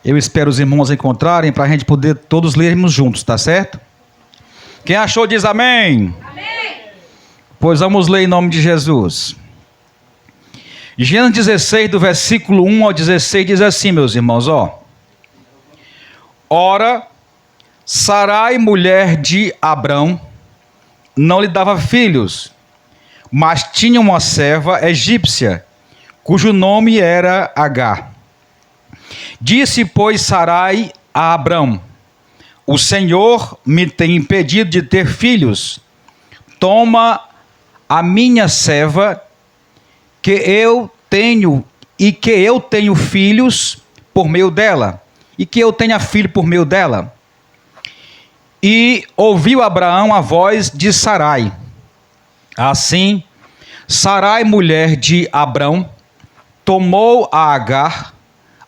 Eu espero os irmãos encontrarem para a gente poder todos lermos juntos, tá certo? Quem achou diz amém. Amém. Pois vamos ler em nome de Jesus. Gênesis 16, do versículo 1 ao 16, diz assim, meus irmãos, Ora, Sarai, mulher de Abrão, não lhe dava filhos, mas tinha uma serva egípcia, cujo nome era Agar. Disse, pois, Sarai a Abrão: o Senhor me tem impedido de ter filhos. Toma a minha serva, que eu tenho filhos por meio dela, e que eu tenha filho por meio dela. E ouviu Abraão a voz de Sarai. Assim, Sarai, mulher de Abrão, tomou a Agar,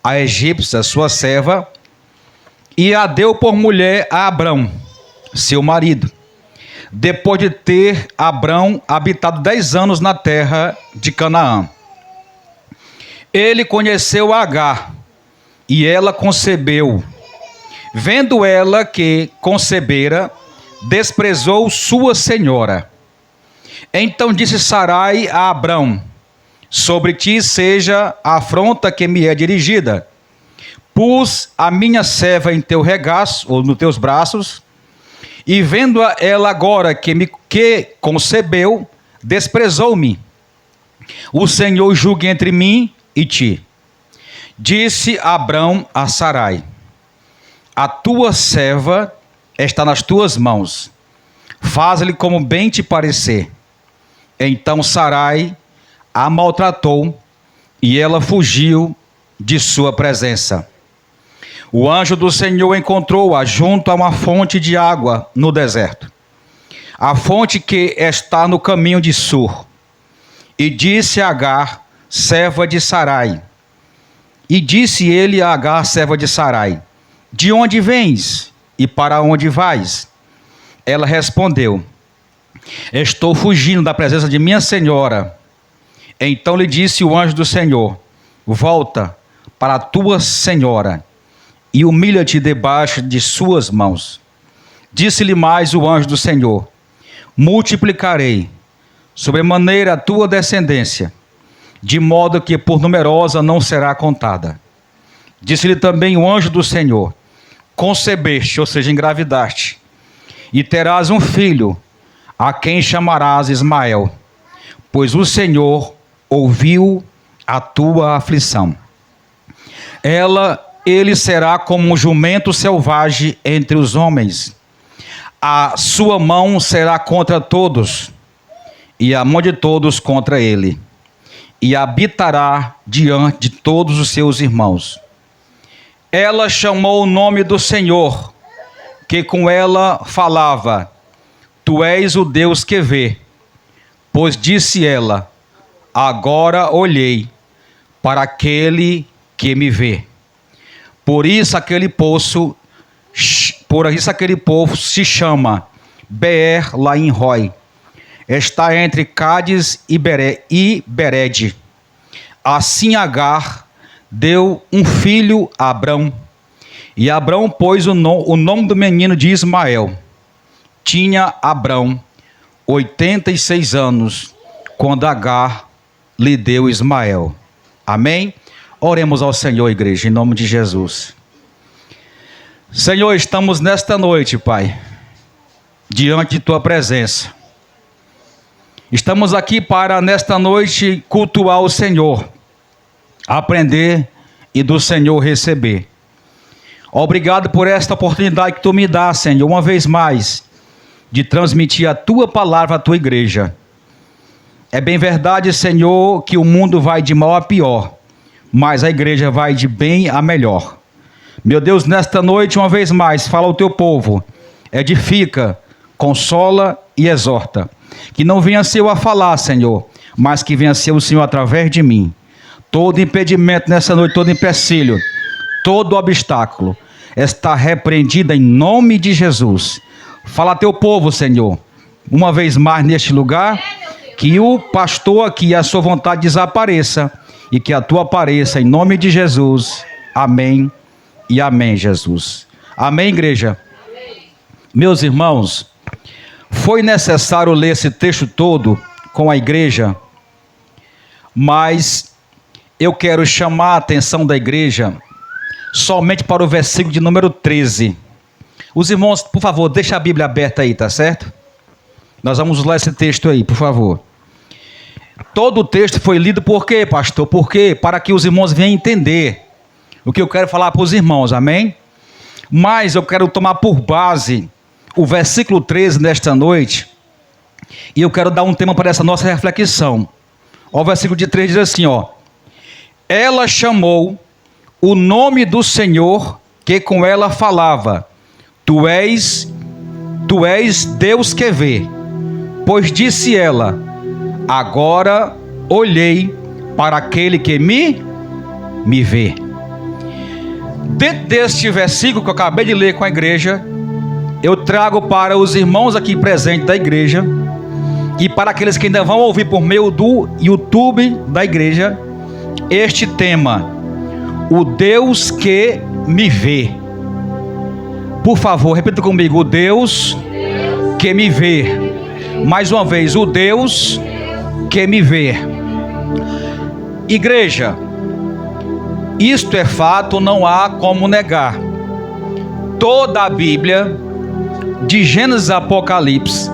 a egípcia, sua serva, e a deu por mulher a Abrão, seu marido, depois de ter Abrão habitado 10 anos na terra de Canaã. Ele conheceu a Agar, e ela concebeu. Vendo ela que concebera, desprezou sua senhora. Então disse Sarai a Abrão: sobre ti seja a afronta que me é dirigida. Pus a minha serva em teu regaço, ou nos teus braços, e vendo ela agora que concebeu, desprezou-me. O Senhor julgue entre mim e ti. Disse Abrão a Sarai: a tua serva está nas tuas mãos, faz-lhe como bem te parecer. Então Sarai a maltratou, e ela fugiu de sua presença. O anjo do Senhor encontrou-a junto a uma fonte de água no deserto, a fonte que está no caminho de Sur. E disse a Agar, serva de Sarai. E disse ele a Agar, serva de Sarai: de onde vens e para onde vais? Ela respondeu: estou fugindo da presença de minha senhora. Então lhe disse o anjo do Senhor: volta para a tua senhora e humilha-te debaixo de suas mãos. Disse-lhe mais o anjo do Senhor: multiplicarei sobremaneira a tua descendência, de modo que por numerosa não será contada. Disse-lhe também o anjo do Senhor: concebeste, ou seja, engravidaste, e terás um filho, a quem chamarás Ismael, pois o Senhor ouviu a tua aflição. Ele será como um jumento selvagem entre os homens. A sua mão será contra todos, e a mão de todos contra ele. E habitará diante de todos os seus irmãos. Ela chamou o nome do Senhor, que com ela falava: tu és o Deus que vê. Pois disse ela: agora olhei para aquele que me vê. Por isso aquele poço se chama Beer-Lahai-roi. Está entre Cádiz e Berede. Assim Agar deu um filho a Abrão, e Abrão pôs o nome do menino de Ismael. Tinha Abrão 86 anos, quando Agar lhe deu Ismael. Amém? Oremos ao Senhor, igreja, em nome de Jesus. Senhor, estamos nesta noite, Pai, diante de tua presença. Estamos aqui para, nesta noite, cultuar o Senhor, aprender e do Senhor receber. Obrigado por esta oportunidade que tu me dá, Senhor, uma vez mais, de transmitir a tua palavra à tua igreja. É bem verdade, Senhor, que o mundo vai de mal a pior, mas a igreja vai de bem a melhor. Meu Deus, nesta noite, uma vez mais, fala ao teu povo, edifica, consola e exorta. Que não venha ser eu a falar, Senhor, mas que venha ser o Senhor através de mim. Todo impedimento nessa noite, todo empecilho, todo obstáculo, está repreendido em nome de Jesus. Fala a teu povo, Senhor, uma vez mais neste lugar, que o pastor aqui, a sua vontade desapareça, e que a tua apareça em nome de Jesus. Amém e amém, Jesus. Amém, igreja? Amém. Meus irmãos, foi necessário ler esse texto todo com a igreja, mas eu quero chamar a atenção da igreja somente para o versículo de número 13. Os irmãos, por favor, deixa a Bíblia aberta aí, tá certo? Nós vamos ler esse texto aí, por favor. Todo o texto foi lido por quê, pastor? Por quê? Para que os irmãos venham entender o que eu quero falar para os irmãos, amém? Mas eu quero tomar por base o versículo 13 nesta noite, e eu quero dar um tema para essa nossa reflexão. O versículo de 13 diz assim, ó: ela chamou o nome do Senhor que com ela falava, tu és Deus que vê. Pois disse ela, agora olhei para aquele que me vê. Dentro deste versículo que eu acabei de ler com a igreja, eu trago para os irmãos aqui presentes da igreja e para aqueles que ainda vão ouvir por meio do YouTube da igreja, este tema: o Deus que me vê. Por favor, repita comigo: o Deus que me vê. Mais uma vez, o Deus que me vê. Igreja, isto é fato, não há como negar. Toda a Bíblia, de Gênesis a Apocalipse,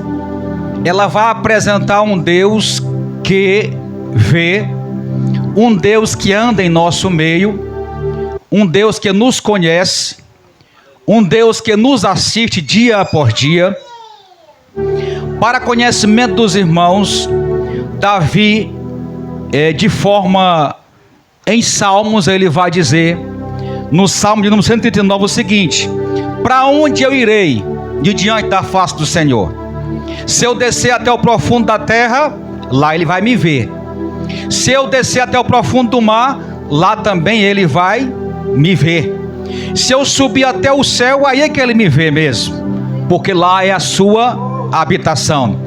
ela vai apresentar um Deus que vê, um Deus que anda em nosso meio, um Deus que nos conhece, um Deus que nos assiste dia após dia. Para conhecimento dos irmãos, Davi, de forma em Salmos, ele vai dizer, no Salmo de número 139, o seguinte: para onde eu irei de diante da face do Senhor? Se eu descer até o profundo da terra, lá ele vai me ver. Se eu descer até o profundo do mar, lá também ele vai me ver. Se eu subir até o céu, aí é que ele me vê mesmo, porque lá é a sua habitação.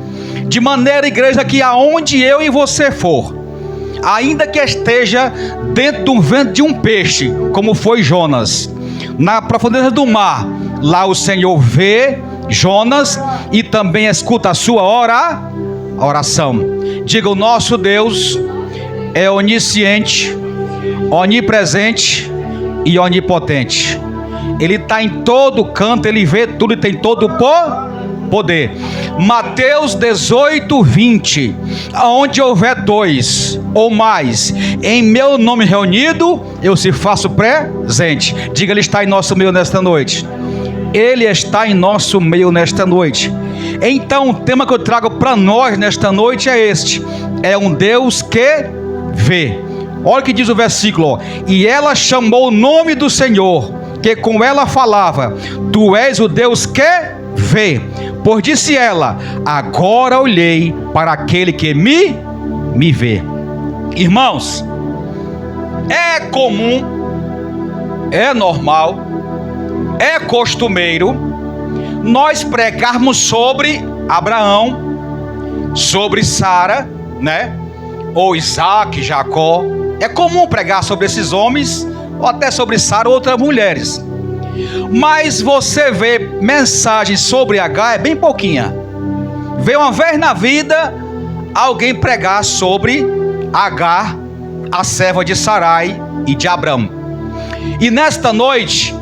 De maneira, igreja, que aonde eu e você for, ainda que esteja dentro do ventre de um peixe, como foi Jonas, na profundeza do mar, lá o Senhor vê Jonas e também escuta a sua oração. Diga: o nosso Deus é onisciente, onipresente e onipotente. Ele está em todo canto, ele vê tudo e tem todo o poder. Mateus 18, 20: aonde houver dois ou mais em meu nome reunido, eu se faço presente. Diga: ele está em nosso meio nesta noite. Ele está em nosso meio nesta noite. Então o tema que eu trago para nós nesta noite é este: é um Deus que vê. Olha o que diz o versículo, ó: e ela chamou o nome do Senhor que com ela falava, tu és o Deus que vê. Pois disse ela, agora olhei para aquele que me vê. Irmãos, é comum, é normal, é costumeiro nós pregarmos sobre Abraão, sobre Sara, né? Ou Isaac, Jacó. É comum pregar sobre esses homens, ou até sobre Sara ou outras mulheres. Mas você vê mensagens sobre Agar, é bem pouquinha. Vê uma vez na vida alguém pregar sobre Agar, a serva de Sarai e de Abrão. E nesta noite,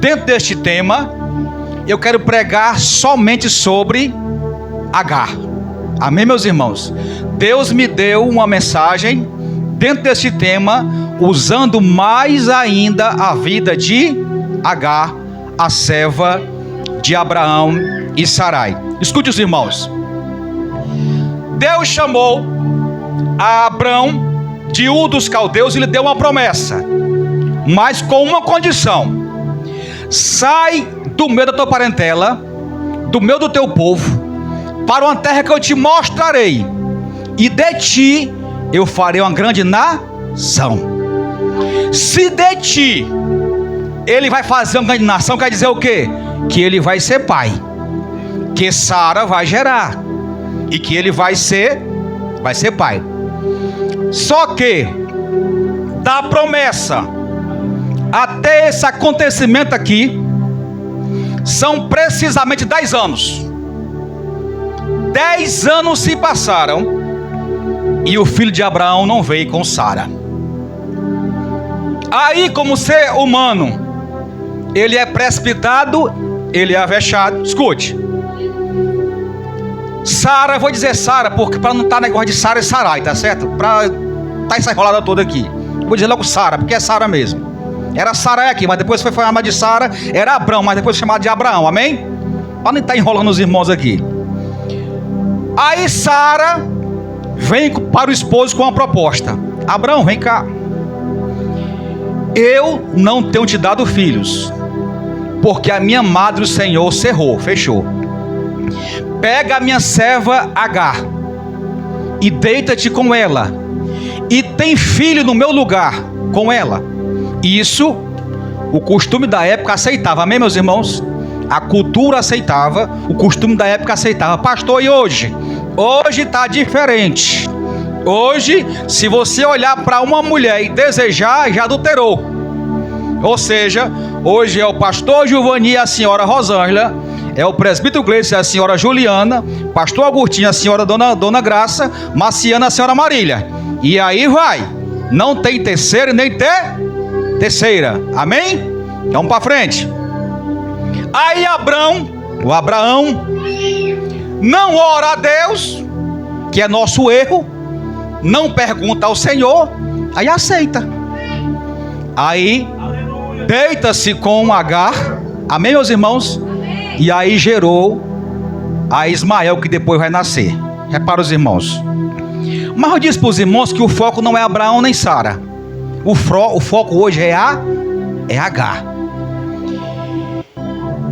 dentro deste tema, eu quero pregar somente sobre Agar. Amém, meus irmãos? Deus me deu uma mensagem dentro deste tema, usando mais ainda a vida de Agar, a serva de Abraão e Sarai. Escute os irmãos. Deus chamou a Abrão de Ur dos Caldeus e lhe deu uma promessa, mas com uma condição: sai do meio da tua parentela, do meio do teu povo, para uma terra que eu te mostrarei, e de ti eu farei uma grande nação. Se de ti ele vai fazer uma grande nação, quer dizer o quê? Que ele vai ser pai, que Sara vai gerar, e que ele vai ser pai. Só que da promessa até esse acontecimento aqui, são precisamente 10 anos. 10 anos se passaram e o filho de Abraão não veio com Sara. Aí, como ser humano, ele é precipitado, ele é avexado. Escute, Sara, vou dizer Sara, porque para não estar negócio de Sara e Sarai, tá certo? Para tá essa enrolada toda aqui, vou dizer logo Sara, porque é Sara mesmo. Era Sarai aqui, mas depois foi chamada de Sara. Era Abrão, mas depois foi chamado de Abraão, amém? Para não estar enrolando os irmãos aqui. Aí Sara vem para o esposo com uma proposta: Abrão, vem cá, eu não tenho te dado filhos, porque a minha madre, o Senhor, cerrou, fechou. Pega a minha serva Agar e deita-te com ela, e tem filho no meu lugar com ela. Isso o costume da época aceitava, amém, meus irmãos? A cultura aceitava, o costume da época aceitava. Pastor, e hoje? Hoje está diferente. Hoje, se você olhar para uma mulher e desejar, já adulterou. Ou seja, hoje é o pastor Giovanni e a senhora Rosângela, é o presbítero Gleice e a senhora Juliana, pastor Agostinho, a senhora Dona Graça, Marciana, a senhora Marília. E aí vai. Não tem terceiro nem terceira. Amém? Vamos para frente. Aí o Abraão, não ora a Deus, que é nosso erro, não pergunta ao Senhor, aí aceita. Aí deita-se com Agar, amém, meus irmãos? Amém. E aí gerou a Ismael, que depois vai nascer. Repara os irmãos. Mas eu disse para os irmãos que o foco não é Abraão nem Sara. O foco hoje é Agar.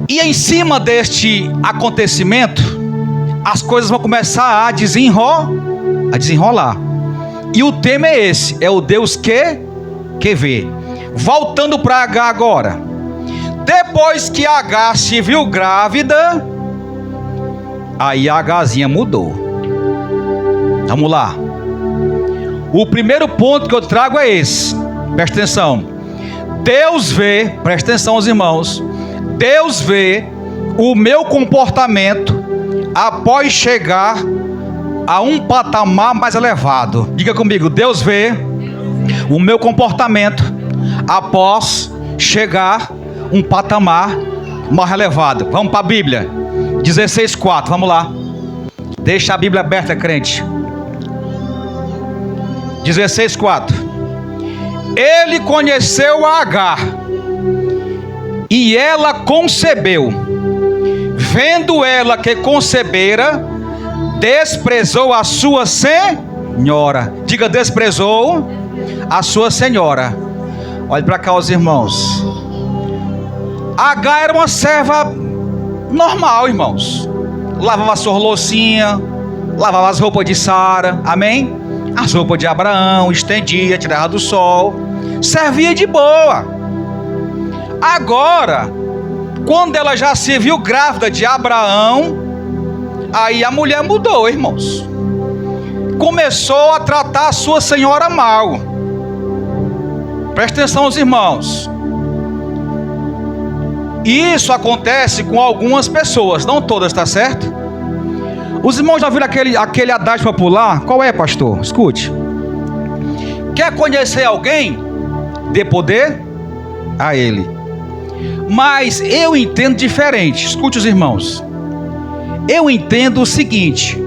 E em cima deste acontecimento, as coisas vão começar a desenrolar. E o tema é esse, é o Deus que vê. Voltando para Agar agora. Depois que Agar se viu grávida, aí a Agarzinha mudou. Vamos lá. O primeiro ponto que eu trago é esse. Presta atenção. Deus vê, presta atenção os irmãos. Deus vê o meu comportamento após chegar a um patamar mais elevado. Diga comigo, Deus vê o meu comportamento após chegar um patamar mais elevado. Vamos para a Bíblia 16:4, vamos lá. Deixa a Bíblia aberta, crente. 16:4. Ele conheceu a Agar e ela concebeu. Vendo ela que concebera, desprezou a sua senhora. Diga, desprezou a sua senhora. Olhe para cá os irmãos. Agar era uma serva normal, irmãos. Lavava a sua loucinha, lavava as roupas de Sara, amém? As roupas de Abraão, estendia, tirava do sol, servia de boa. Agora, quando ela já se viu grávida de Abraão, aí a mulher mudou, irmãos. Começou a tratar a sua senhora mal. Presta atenção, os irmãos. Isso acontece com algumas pessoas, não todas, tá certo? Os irmãos já viram aquele adágio popular? Qual é, pastor? Escute. Quer conhecer alguém? Dê poder a ele. Mas eu entendo diferente. Escute os irmãos. Eu entendo o seguinte: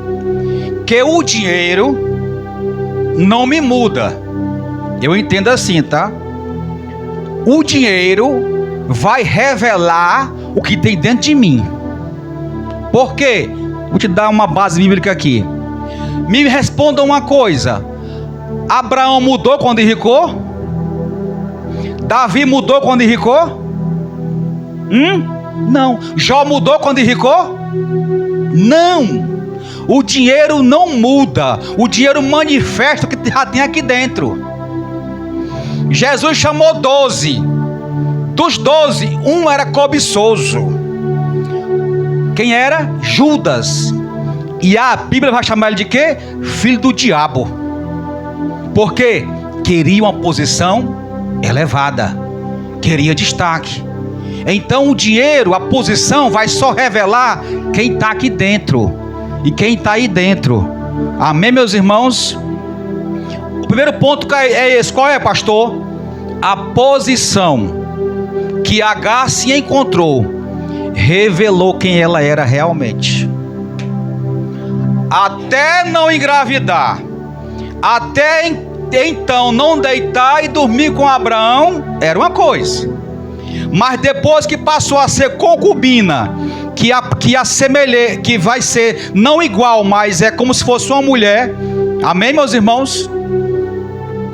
que o dinheiro não me muda. Eu entendo assim, tá? O dinheiro vai revelar o que tem dentro de mim. Por quê? Vou te dar uma base bíblica aqui. Me responda uma coisa: Abraão mudou quando enricou? Davi mudou quando enricou? Não. Jó mudou quando enricou? Não. O dinheiro não muda. O dinheiro manifesta o que já tem aqui dentro. Jesus chamou 12. Dos 12, um era cobiçoso. Quem era? Judas. E a Bíblia vai chamar ele de quê? Filho do diabo. Por quê? Queria uma posição elevada. queria destaque. Então o dinheiro, a posição vai só revelar quem está aqui dentro e quem está aí dentro. Amém, meus irmãos? O primeiro ponto é esse. Qual é, pastor? A posição que Agar se encontrou revelou quem ela era realmente. Até não engravidar, até então não deitar e dormir com Abraão era uma coisa, mas depois que passou a ser concubina, que vai ser não igual, mas é como se fosse uma mulher. Amém, meus irmãos?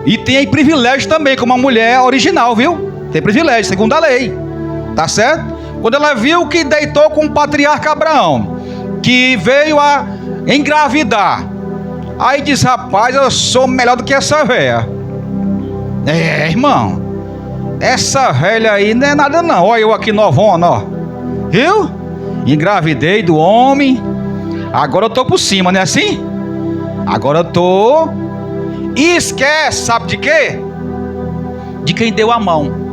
E tem privilégio também como uma mulher original, viu? Tem privilégio, segundo a lei, tá certo? Quando ela viu que deitou com o patriarca Abraão, que veio a engravidar, aí diz: rapaz, eu sou melhor do que essa velha. Irmão, essa velha aí não é nada não. Olha eu aqui novona, ó. Viu? Engravidei do homem, agora eu tô por cima, não é assim? Agora eu tô. E esquece, sabe de quê? De quem deu a mão.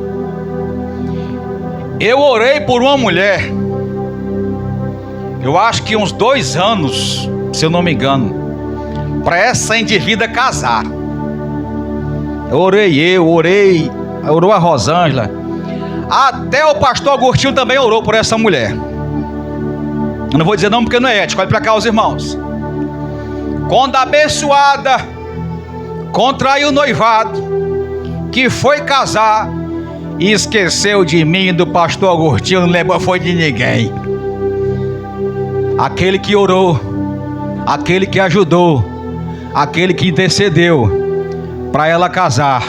Eu orei por uma mulher, eu acho que uns 2 anos, se eu não me engano, para essa indivídua casar. Orou a Rosângela, até o pastor Agostinho também orou por essa mulher. Eu não vou dizer não porque não é ético. Olha para cá, os irmãos. Quando a abençoada contraiu o noivado, que foi casar e esqueceu de mim e do pastor Agostinho, não lembra foi de ninguém. Aquele que orou, aquele que ajudou, aquele que intercedeu para ela casar,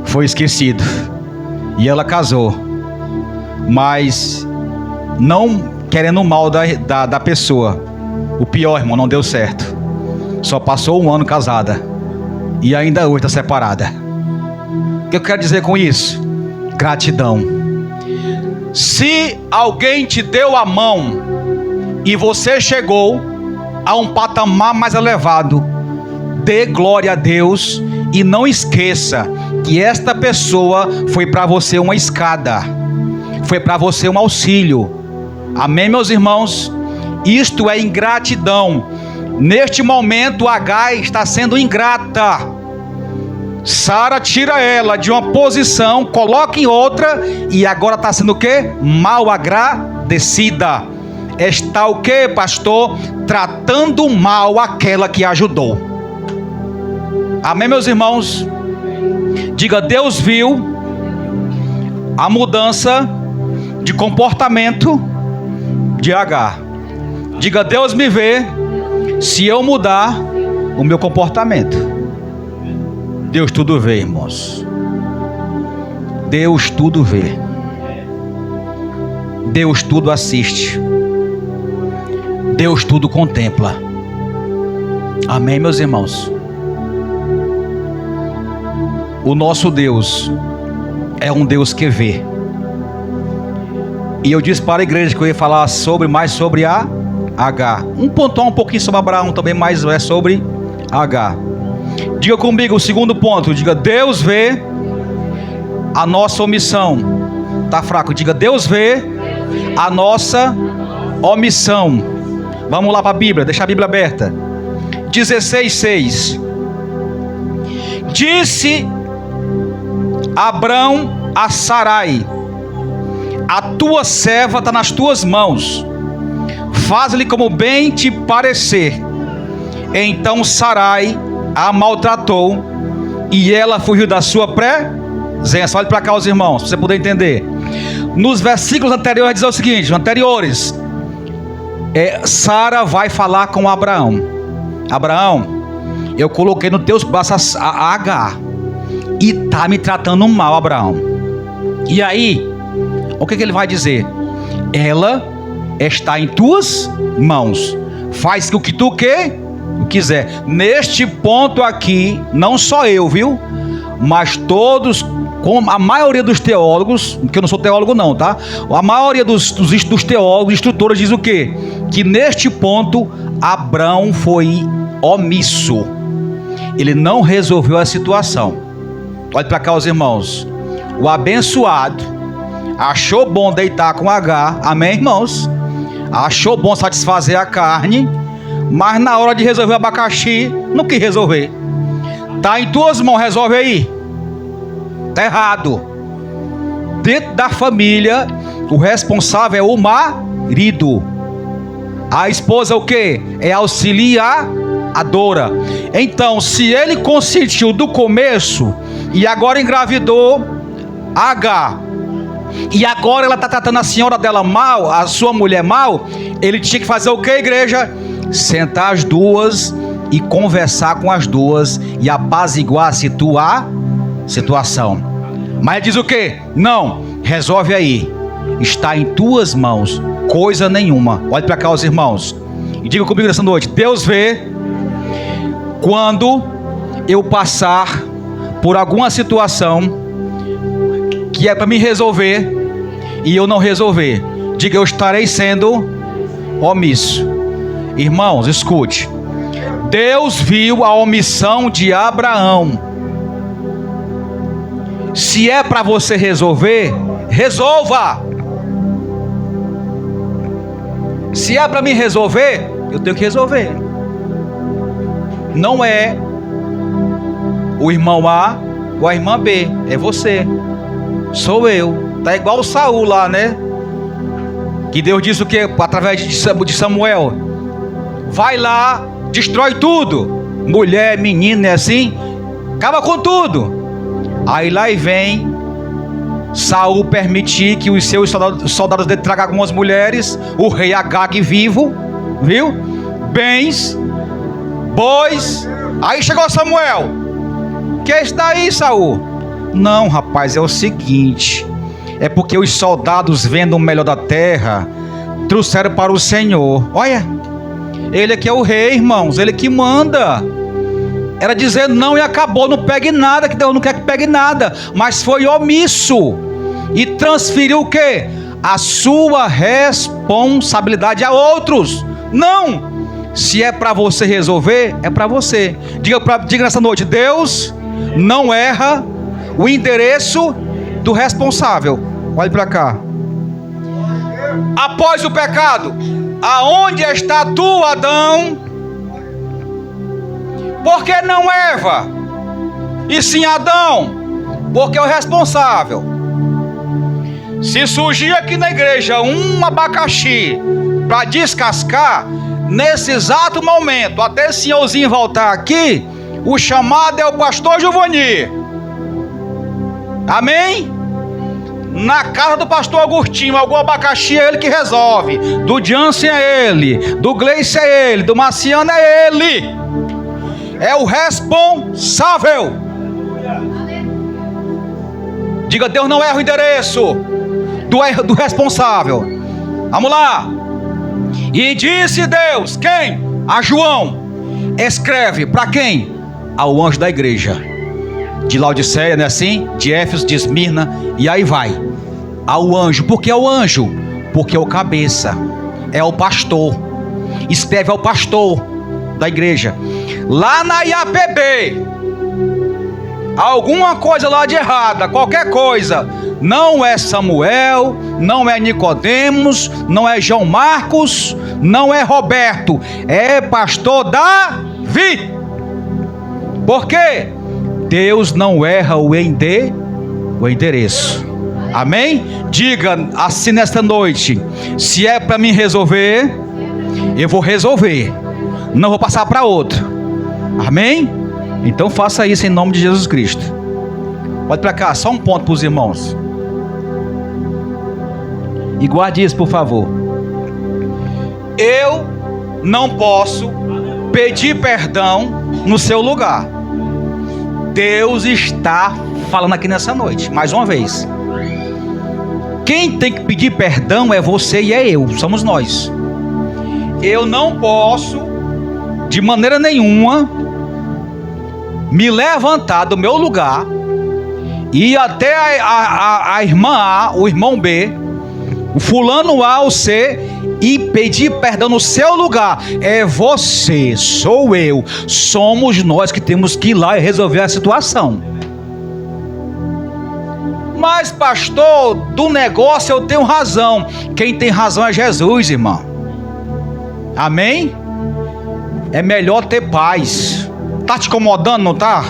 foi esquecido. E ela casou, mas não querendo o mal da pessoa. O pior, irmão, não deu certo. Só passou 1 ano casada e ainda hoje está separada. O que eu quero dizer com isso? Gratidão. Se alguém te deu a mão e você chegou a um patamar mais elevado, dê glória a Deus e não esqueça que esta pessoa foi para você uma escada, foi para você um auxílio. Amém, meus irmãos? Isto é ingratidão. Neste momento Agar está sendo ingrata. Sara tira ela de uma posição, coloca em outra, e agora está sendo o quê? Mal agradecida. Está o quê, pastor? Tratando mal aquela que ajudou. Amém, meus irmãos? Diga: Deus viu a mudança de comportamento de Agar. Diga: Deus me vê se eu mudar o meu comportamento. Deus tudo vê, irmãos. Deus tudo vê. Deus tudo assiste. Deus tudo contempla. Amém, meus irmãos? O nosso Deus é um Deus que vê. E eu disse para a igreja que eu ia falar mais sobre a Agar. Pontuar um pouquinho sobre Abraão também, mas é sobre Agar. Diga comigo o segundo ponto. Diga: Deus vê a nossa omissão. Tá fraco? Diga: Deus vê a nossa omissão. Vamos lá para a Bíblia, deixa a Bíblia aberta. 16:6. Disse Abrão a Sarai: a tua serva está nas tuas mãos, faz-lhe como bem te parecer. Então Sarai a maltratou e ela fugiu da sua presença. Olhe para cá, os irmãos, para você poder entender. Nos versículos anteriores diz o seguinte: Sara vai falar com Abraão: Abraão, eu coloquei nos teus braços a Agar e está me tratando mal, Abraão. E aí, o que ele vai dizer? Ela está em tuas mãos, faz o que tu quiser. Neste ponto aqui, não só eu, viu? Mas todos, como a maioria dos teólogos, porque eu não sou teólogo não, tá? A maioria dos teólogos, instrutores, diz o quê? Que neste ponto, Abrão foi omisso. Ele não resolveu a situação. Olha para cá, os irmãos. o abençoado, achou bom deitar com H, amém, irmãos? Achou bom satisfazer a carne, mas na hora de resolver o abacaxi, não quis resolver. Tá em tuas mãos, resolve aí. Tá errado. Dentro da família, o responsável é o marido. A esposa é o quê? É auxiliadora. Então, se ele consentiu do começo e agora engravidou H, e agora ela está tratando a senhora dela mal, a sua mulher mal, ele tinha que fazer o que, igreja? Sentar as duas e conversar com as duas e apaziguar a situação. Mas ele diz o que? Não, resolve aí, está em tuas mãos, coisa nenhuma. Olhe para cá, os irmãos, e diga comigo nessa noite: Deus vê quando eu passar por alguma situação que é para me resolver e eu não resolver. Diga: eu estarei sendo omisso. Irmãos, escute. Deus viu a omissão de Abraão. Se é para você resolver, resolva. Se é para me resolver, eu tenho que resolver. Não é o irmão A ou a irmã B, é você. Sou eu. Tá igual o Saul lá, né? Que Deus disse o que? Através de Samuel: vai lá, destrói tudo. Mulher, menino, é assim? Acaba com tudo. Aí lá e vem Saul permitir que os seus soldados dele tragam algumas mulheres, o rei Agag vivo, viu? Bens, bois. Aí chegou Samuel: que é isso daí, Saul? Não, rapaz, é o seguinte, é porque os soldados, vendo o melhor da terra, trouxeram para o Senhor. Olha, ele que é o rei, irmãos, ele que manda. Era dizer não e acabou, não pegue nada, que Deus não quer que pegue nada. Mas foi omisso e transferiu o quê? A sua responsabilidade a outros. Não, se é para você resolver, é para você. Diga nessa noite: Deus não erra o endereço do responsável. Olhe para cá. Após o pecado, aonde está tu, Adão? Por que não Eva? E sim Adão? Porque é o responsável. Se surgir aqui na igreja um abacaxi para descascar, nesse exato momento, até esse senhorzinho voltar aqui, o chamado é o pastor Giovanni. Amém? Na casa do pastor Agostinho, algum abacaxi é ele que resolve. Do Jansen é ele, do Gleice é ele, do Marciano é ele. É o responsável. Diga: Deus não erra o endereço do responsável. Vamos lá. E disse Deus, quem? A João: escreve para quem? Ao anjo da igreja de Laodiceia, não é assim? De Éfeso, de Esmirna, e aí vai. Ao anjo. Por que ao anjo? Porque é o cabeça, é o pastor. Escreve ao pastor da igreja. Lá na IAPB, alguma coisa lá de errada, qualquer coisa, não é Samuel, não é Nicodemos, não é João Marcos, não é Roberto, é pastor Davi. Por quê? Deus não erra o endereço. Amém? Diga assim nesta noite: se é para mim resolver, eu vou resolver, não vou passar para outro. Amém? Então faça isso em nome de Jesus Cristo. Pode para cá, só um ponto para os irmãos. E guarde isso, por favor. Eu não posso pedir perdão no seu lugar. Deus está falando aqui nessa noite, mais uma vez. Quem tem que pedir perdão é você e é eu, somos nós. Eu não posso, de maneira nenhuma, me levantar do meu lugar e ir até a irmã A, o irmão B, o fulano A ou C, e pedir perdão no seu lugar. É você, sou eu, somos nós que temos que ir lá e resolver a situação. Mas pastor, do negócio eu tenho razão. Quem tem razão é Jesus, irmão. Amém? É melhor ter paz. Tá te incomodando, não tá?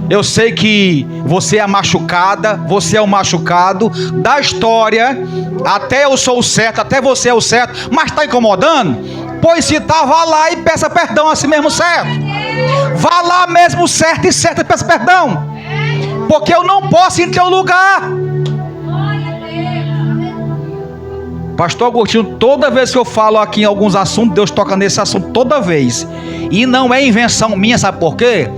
Eu sei que você é a machucada, você é o machucado da história. Até eu sou o certo, até você é o certo. Mas tá incomodando? Pois se tá, vá lá e peça perdão a si mesmo certo. Vá lá mesmo certo e peça perdão. Porque eu não posso ir em teu lugar. Pastor Agostinho, toda vez que eu falo aqui em alguns assuntos, Deus toca nesse assunto toda vez. E não é invenção minha, sabe por quê?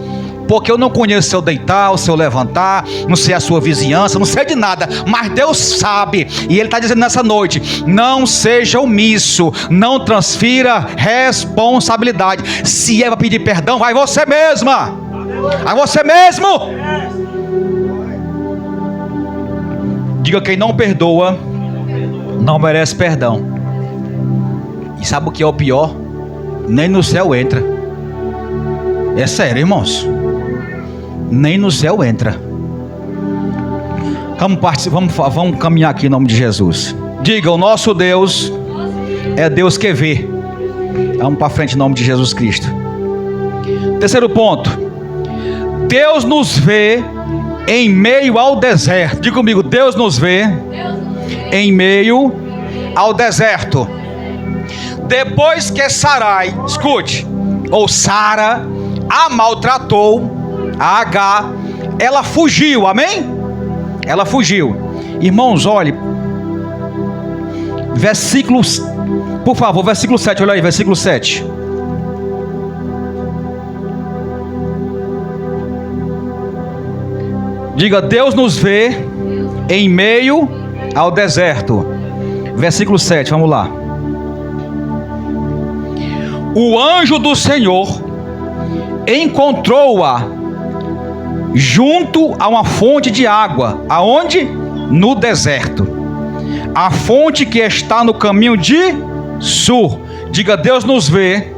Porque eu não conheço o seu deitar, o seu levantar, não sei a sua vizinhança, não sei de nada, mas Deus sabe. E Ele está dizendo nessa noite: não seja omisso, não transfira responsabilidade. Se é para pedir perdão, vai você mesma, vai você mesmo. Diga: quem não perdoa não merece perdão. E sabe o que é o pior? Nem no céu entra. É sério, irmãos. Nem no céu entra. Vamos caminhar aqui em nome de Jesus. Diga: o nosso Deus é Deus que vê. Vamos para frente em nome de Jesus Cristo. Terceiro ponto: Deus nos vê em meio ao deserto. Diga comigo: Deus nos vê em meio ao deserto. Depois que Sarai, escute, ou Sara, a maltratou, a Agar, ela fugiu, amém? Ela fugiu. Irmãos, olhe, versículos, por favor, versículo 7, olha aí, versículo 7. Diga: Deus nos vê em meio ao deserto. Versículo 7, vamos lá. O anjo do Senhor encontrou-a junto a uma fonte de água. Aonde? No deserto. A fonte que está no caminho de Sur. Diga: Deus nos vê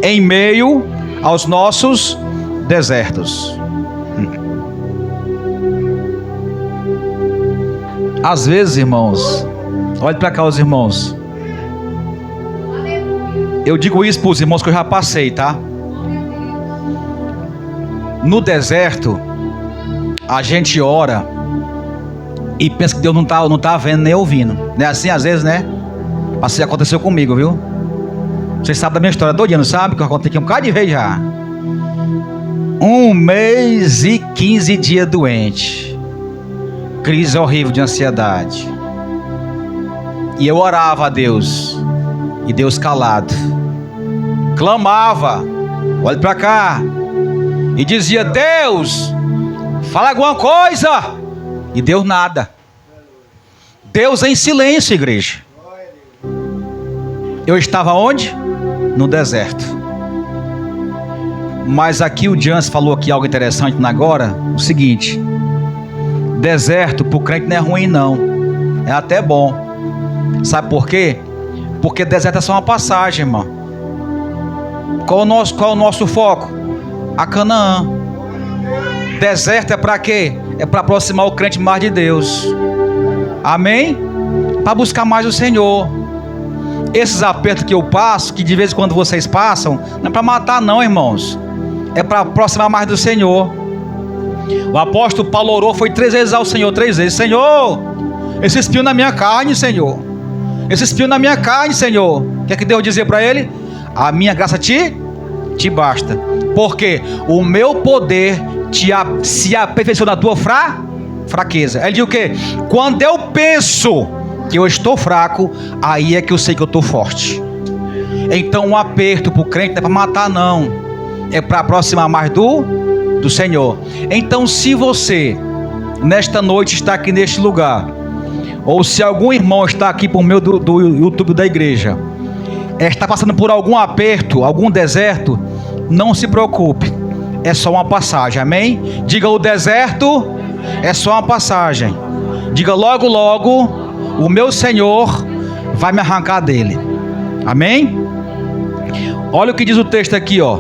em meio aos nossos desertos. Às vezes, irmãos, olhe para cá os irmãos. Eu digo isso para os irmãos que eu já passei, tá? No deserto, a gente ora e pensa que Deus não tá vendo nem ouvindo. Não é assim às vezes, né? Assim aconteceu comigo, viu? Vocês sabem da minha história todinha, não sabe? Que eu contei aqui um bocado de vez já. 1 mês e 15 dias doente. Crise horrível de ansiedade. E eu orava a Deus. E Deus calado. Clamava. Olha para cá. E dizia: Deus, fala alguma coisa. E Deus nada. Deus em silêncio, igreja. Eu estava onde? No deserto. Mas aqui o Jans falou aqui algo interessante agora. O seguinte: deserto para o crente não é ruim não. É até bom. Sabe por quê? Porque deserto é só uma passagem, irmão. Qual o nosso foco? A Canaã. Deserto é para quê? É para aproximar o crente mais de Deus. Amém? Para buscar mais o Senhor. Esses apertos que eu passo, que de vez em quando vocês passam, não é para matar não, irmãos. É para aproximar mais do Senhor. O apóstolo Paulo orou, foi 3 vezes ao Senhor, 3 vezes: Senhor, esse espinho na minha carne, Senhor. Esse espinho na minha carne, Senhor. O que é que Deus dizia para ele? A minha graça te basta. Porque o meu poder se aperfeiçoa na tua fraqueza. Ele diz o quê? Quando eu penso que eu estou fraco, aí é que eu sei que eu estou forte. Então um aperto para o crente não é para matar não. É para aproximar mais do Senhor. Então se você nesta noite está aqui neste lugar, ou se algum irmão está aqui por meio do YouTube da igreja, está passando por algum aperto, algum deserto, não se preocupe, é só uma passagem, amém? Diga: o deserto é só uma passagem. Diga: logo logo o meu Senhor vai me arrancar dele, amém? Olha o que diz o texto aqui, ó.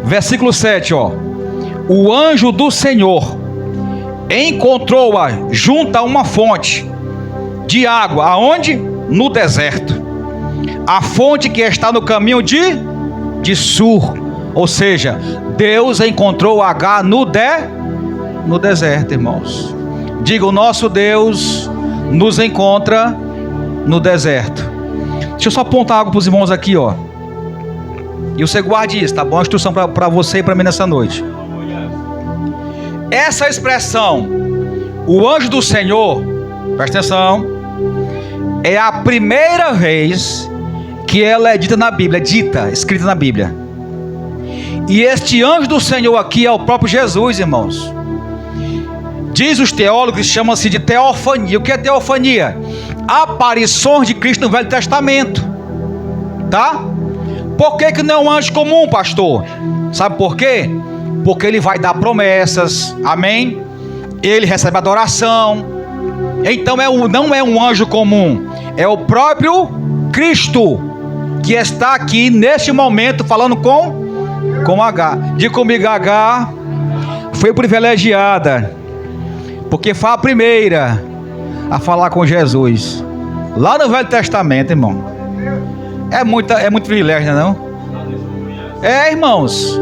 Versículo 7, ó. O anjo do Senhor encontrou-a junto a uma fonte de água. Aonde? No deserto. A fonte que está no caminho de Sur. Ou seja, Deus encontrou Agar no deserto, irmãos. Diga, o nosso Deus nos encontra no deserto. Deixa eu só apontar algo para os irmãos aqui, ó. E você guarde isso, tá bom? A instrução para você e para mim nessa noite. Essa expressão, o anjo do Senhor, presta atenção, é a primeira vez que ela é dita na Bíblia, escrita na Bíblia. E este anjo do Senhor aqui é o próprio Jesus, irmãos. Diz os teólogos, chama-se de teofania. O que é teofania? Aparições de Cristo no Velho Testamento. Tá? Por que não é um anjo comum, pastor? Sabe por quê? Porque ele vai dar promessas, amém? Ele recebe adoração. Então não é um anjo comum, é o próprio Cristo que está aqui neste momento falando com Agar. Diga comigo, Agar foi privilegiada, porque foi a primeira a falar com Jesus lá no Velho Testamento, irmão. É muito privilégio, não é? Irmãos.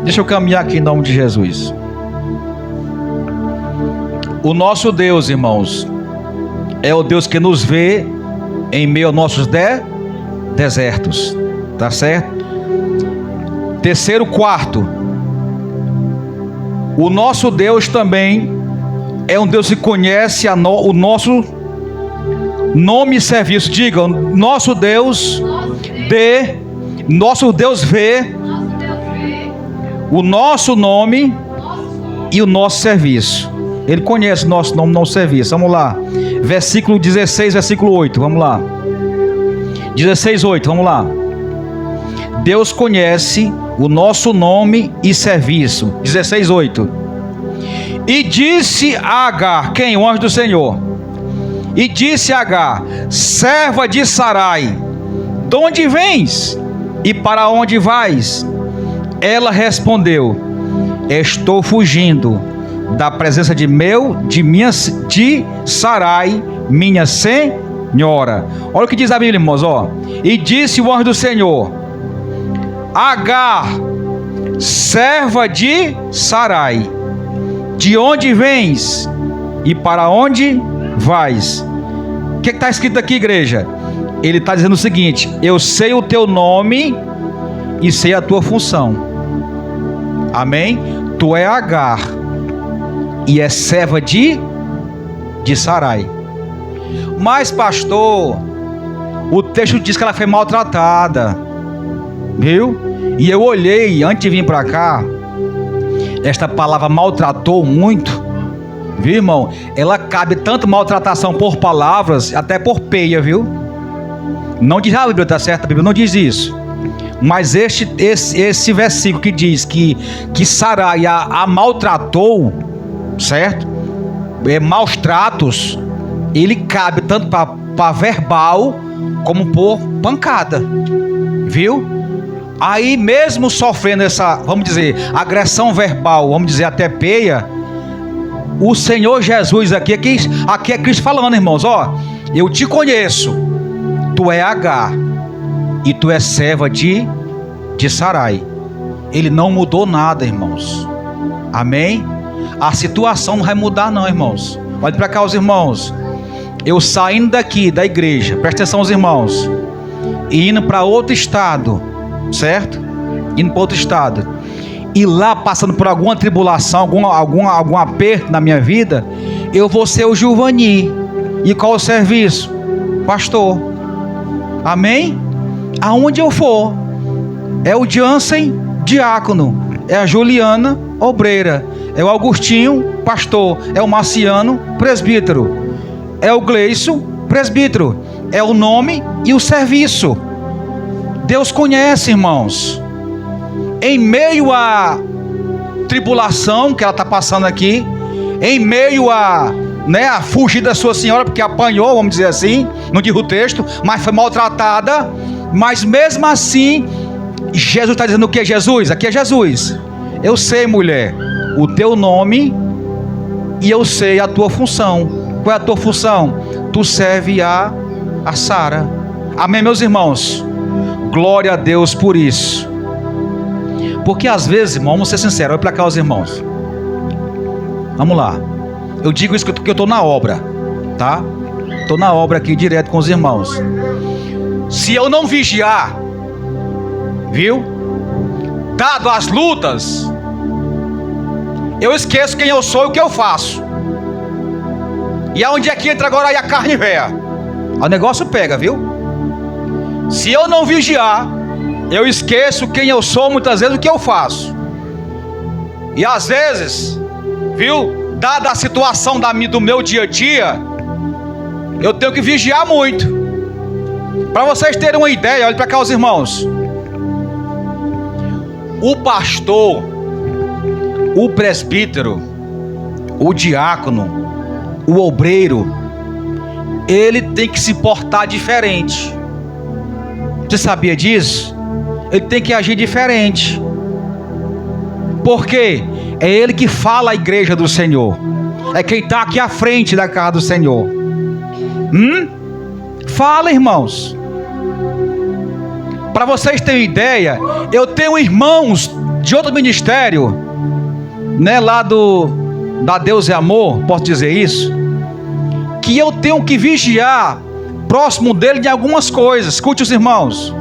Deixa eu caminhar aqui em nome de Jesus. O nosso Deus, irmãos, é o Deus que nos vê em meio aos nossos desertos. Tá certo? Terceiro, quarto. O nosso Deus também é um Deus que conhece o nosso nome e serviço. Diga, nosso Deus vê o nosso nome e o nosso serviço. Ele conhece o nosso nome e o nosso serviço. Vamos lá. Versículo 16, versículo 8. Vamos lá. 16, 8. Vamos lá. Deus conhece o nosso nome e serviço. 16, 8. E disse a Agar, quem? O anjo do Senhor. E disse a Agar, serva de Sarai, de onde vens e para onde vais? Ela respondeu, estou fugindo da presença de Sarai, minha senhora. Olha o que diz a Bíblia, irmãos, ó. E disse o anjo do Senhor, Agar, serva de Sarai, de onde vens e para onde vais? O que está escrito aqui, igreja? Ele está dizendo o seguinte: eu sei o teu nome e sei a tua função. Amém? Tu é Agar e é serva de Sarai. Mas, pastor, o texto diz que ela foi maltratada, viu? E eu olhei antes de vir para cá. Esta palavra maltratou muito, viu, irmão? Ela cabe tanto maltratação por palavras, até por peia, viu? Não diz a Bíblia, tá certo? A Bíblia não diz isso. Mas esse versículo que diz que Sarai a maltratou, certo? Maus tratos, ele cabe tanto para verbal como por pancada, viu? Aí mesmo sofrendo essa, vamos dizer, agressão verbal, vamos dizer até peia, o Senhor Jesus aqui é Cristo falando, irmãos, ó, eu te conheço, tu é Agar e tu é serva de Sarai. Ele não mudou nada, irmãos. Amém? A situação não vai mudar não, irmãos. Olha para cá os irmãos. Eu saindo daqui da igreja, presta atenção os irmãos, e indo para outro estado, certo? Indo para outro estado, e lá passando por alguma tribulação, algum aperto na minha vida, eu vou ser o Giovani. E qual o serviço? Pastor. Amém? Aonde eu for, é o Jansen, diácono, é a Juliana, obreira, é o Augustinho, pastor, é o Marciano, presbítero, é o Gleison, presbítero, é o nome e o serviço. Deus conhece, irmãos. Em meio à tribulação que ela está passando aqui, em meio a fugir da sua senhora, porque apanhou, vamos dizer assim, não diz o texto, mas foi maltratada, mas mesmo assim, Jesus está dizendo o que? Jesus, aqui é Jesus. Eu sei, mulher, o teu nome E eu sei a tua função. Qual é a tua função? Tu serve a Sara. Amém, meus irmãos? Glória a Deus por isso. Porque às vezes, irmão, vamos ser sinceros, olha para cá os irmãos. Vamos lá. Eu digo isso porque eu estou na obra, tá? Estou na obra aqui direto com os irmãos. Se eu não vigiar, viu? Dado as lutas, eu esqueço quem eu sou e o que eu faço. E aonde é que entra agora aí a carne velha? O negócio pega, viu? Se eu não vigiar, eu esqueço quem eu sou, muitas vezes o que eu faço. E às vezes, viu? Dada a situação do meu dia a dia, eu tenho que vigiar muito. Para vocês terem uma ideia, olha para cá os irmãos. O pastor, o presbítero, o diácono, o obreiro, ele tem que se portar diferente. Você sabia disso? Ele tem que agir diferente. Por quê? É ele que fala a igreja do Senhor. É quem está aqui à frente da casa do Senhor. Fala, irmãos. Para vocês terem ideia, eu tenho irmãos de outro ministério, né, lá da Deus é Amor, posso dizer isso, que eu tenho que vigiar próximo dele de algumas coisas. Escute os irmãos.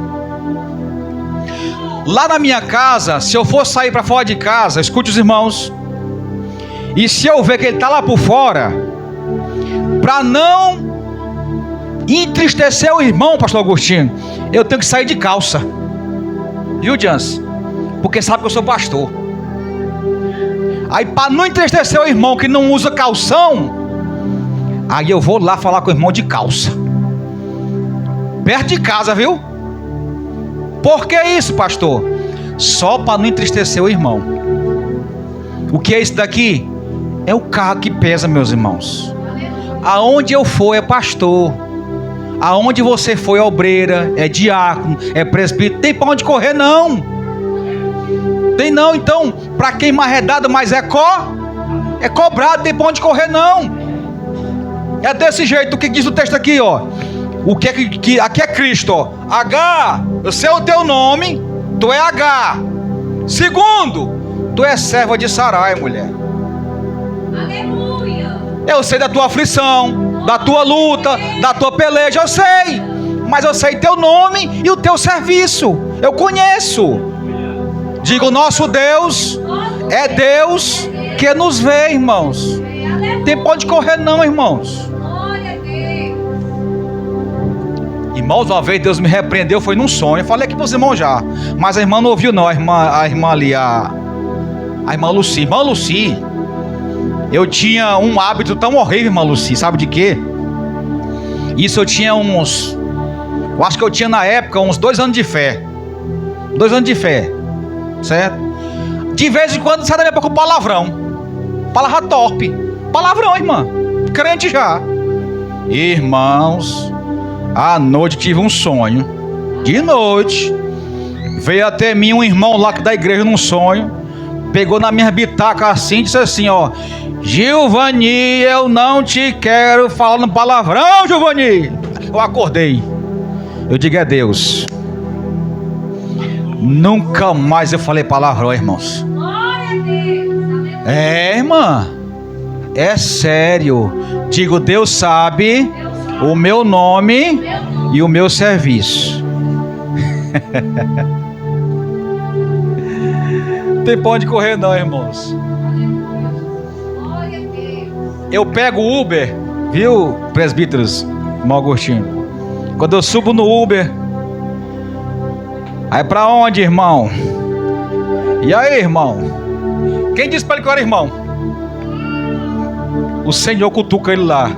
Lá na minha casa, se eu for sair para fora de casa, escute os irmãos, e se eu ver que ele está lá por fora, para não entristecer o irmão, pastor Agostinho, eu tenho que sair de calça, viu, Jans? Porque sabe que eu sou pastor. Aí para não entristecer o irmão que não usa calção, aí eu vou lá falar com o irmão de calça, perto de casa, viu? Por que isso, pastor? Só para não entristecer o irmão. O que é isso daqui? É o carro que pesa, meus irmãos. Aonde eu for é pastor. Aonde você for é obreira, é diácono, é presbítero. Tem para onde correr não. Tem não. Então, para quem mais é dado, mais é cobrado. Tem para onde correr não. É desse jeito. O que diz o texto aqui, ó? O que é que aqui é Cristo, ó. H, eu sei o teu nome, tu é H. Segundo, tu és serva de Sarai, mulher. Aleluia. Eu sei da tua aflição, da tua luta, da tua peleja, eu sei. Mas eu sei teu nome e o teu serviço. Eu conheço. Digo, nosso Deus é Deus que nos vê, irmãos. Tem pra onde correr não, irmãos. Irmãos, uma vez Deus me repreendeu, foi num sonho. Eu falei aqui para os irmãos já, mas a irmã não ouviu não. A irmã ali, a irmã Luci. Irmã Luci, eu tinha um hábito tão horrível, irmã Luci, sabe de quê? Isso eu tinha eu acho que eu tinha na época uns 2 anos de fé. 2 anos de fé, certo? De vez em quando sai da minha boca um palavrão. Palavra torpe. Palavrão, irmã. Crente já. Irmãos, à noite tive um sonho. De noite veio até mim um irmão lá da igreja num sonho. Pegou na minha bitaca assim e disse assim, ó: Giovani, eu não te quero falando palavrão, Giovani. Eu acordei. Eu digo, é Deus. Nunca mais eu falei palavrão, irmãos. É, irmã, é sério. Digo, Deus sabe o meu nome e o meu serviço. Tem pra onde correr não, irmãos. Eu pego o Uber, viu, presbíteros, irmão Agostinho? Quando eu subo no Uber, aí pra onde, irmão? E aí, irmão? Quem disse pra ele que eu era irmão? O Senhor cutuca ele lá.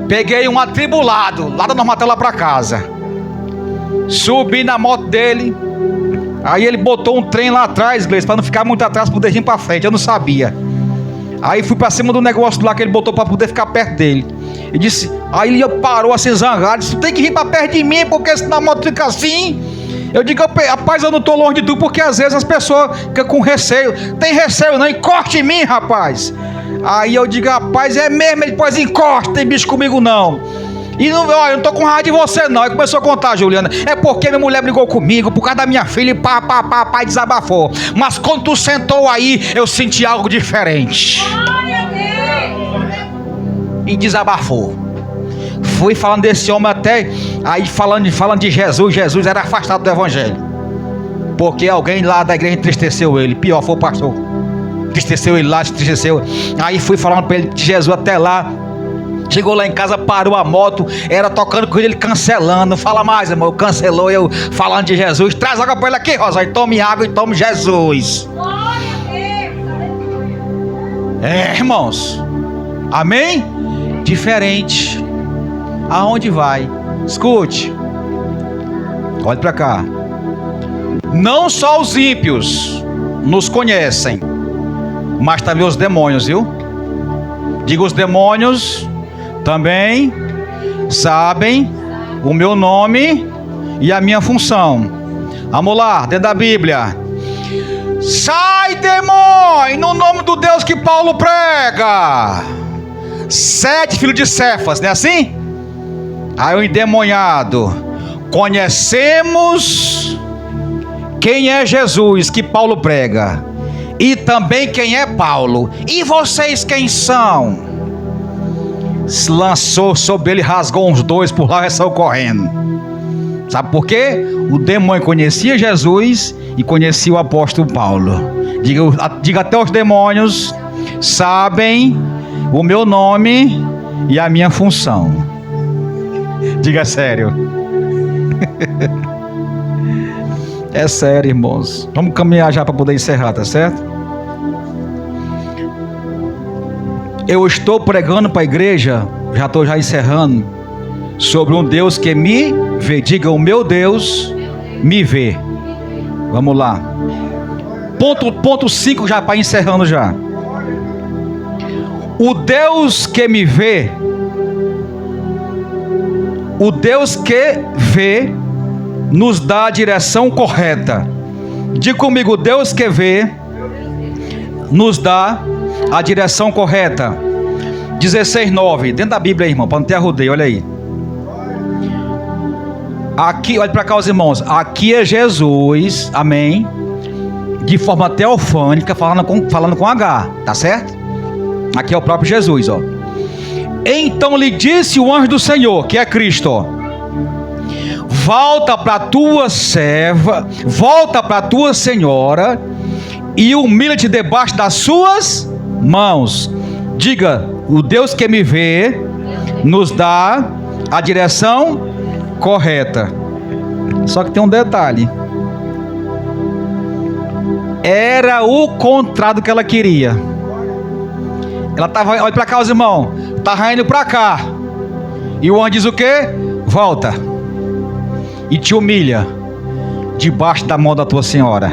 Peguei um atribulado lá da Normatel lá pra casa. Subi na moto dele. Aí ele botou um trem lá atrás, Gleice, para não ficar muito atrás, poder vir para frente. Eu não sabia. Aí fui para cima do negócio lá que ele botou para poder ficar perto dele. E disse, aí ele parou assim zangado, disse, tu tem que vir para perto de mim, porque senão a moto fica assim. Eu digo, rapaz, eu não tô longe de tu, porque às vezes as pessoas ficam com receio. Tem receio não, encoste em mim, rapaz. Aí eu digo, rapaz, é mesmo? Ele depois encosta, tem bicho comigo não. E não, olha, eu não tô com raiva de você não. Aí começou a contar, Juliana. É porque minha mulher brigou comigo por causa da minha filha e desabafou. Mas quando tu sentou aí, eu senti algo diferente. E desabafou. Fui falando desse homem até aí, falando de Jesus. Jesus era afastado do evangelho, porque alguém lá da igreja entristeceu ele. Pior, foi o pastor. Entristeceu ele lá, entristeceu. Aí fui falando para ele de Jesus até lá. Chegou lá em casa, parou a moto, era tocando com ele, cancelando. Não fala mais, irmão. Cancelou eu falando de Jesus. Traz água para ele aqui, Rosa. E tome água e tome Jesus. É, irmãos. Amém? Diferente. Aonde vai? Escute. Olhe para cá. Não só os ímpios nos conhecem, mas também os demônios, viu? Diga, os demônios também sabem o meu nome e a minha função. Vamos lá, dentro da Bíblia. Sai, demônio, no nome do Deus que Paulo prega. 7 filhos de Cefas, não é assim? Aí o endemoniado: conhecemos quem é Jesus que Paulo prega, e também quem é Paulo. E vocês quem são? Se lançou sobre ele, rasgou uns 2 por lá e saiu correndo. Sabe por quê? O demônio conhecia Jesus e conhecia o apóstolo Paulo. Diga até os demônios sabem o meu nome e a minha função. Diga sério. É sério, irmãos. Vamos caminhar já para poder encerrar, tá certo? Eu estou pregando para a igreja, já estou encerrando, sobre um Deus que me vê. Diga, o meu Deus me vê. Vamos lá. Ponto 5 já para encerrando já. O Deus que me vê, o Deus que vê, nos dá a direção correta. Diga comigo, Deus que vê, nos dá a direção correta. 16:9, dentro da Bíblia, irmão, para não ter arrudeio, olha aí. Aqui, olha para cá, os irmãos. Aqui é Jesus, amém, de forma teofânica, falando com H, tá certo? Aqui é o próprio Jesus, ó. Então lhe disse o anjo do Senhor, que é Cristo, ó: volta para tua serva, volta para tua senhora e humilha-te debaixo das suas mãos. Diga, o Deus que me vê nos dá a direção correta. Só que tem um detalhe: era o contrário do que ela queria. Ela estava, olha para cá, os irmãos, estava indo para cá, e o anjo diz o quê? Volta e te humilha debaixo da mão da tua senhora.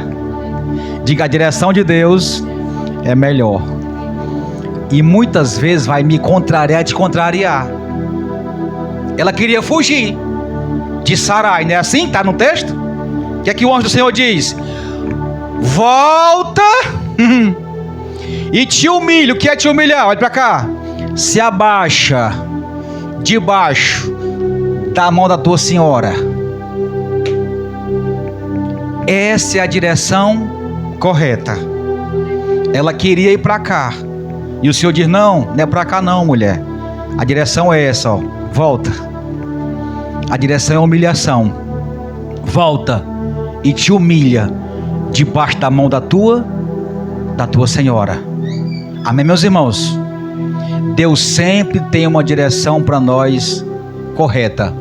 Diga, a direção de Deus é melhor. E muitas vezes vai me contrariar e te contrariar. Ela queria fugir de Sarai, não é assim? Está no texto? O que é que o anjo do Senhor diz? Volta e te humilha. O que é te humilhar? Olha para cá. Se abaixa debaixo da mão da tua senhora. Essa é a direção correta. Ela queria ir para cá, e o Senhor diz: não, não é para cá não, mulher. A direção é essa, ó. Volta. A direção é humilhação. Volta e te humilha debaixo da mão da tua senhora. Amém, meus irmãos? Deus sempre tem uma direção para nós correta,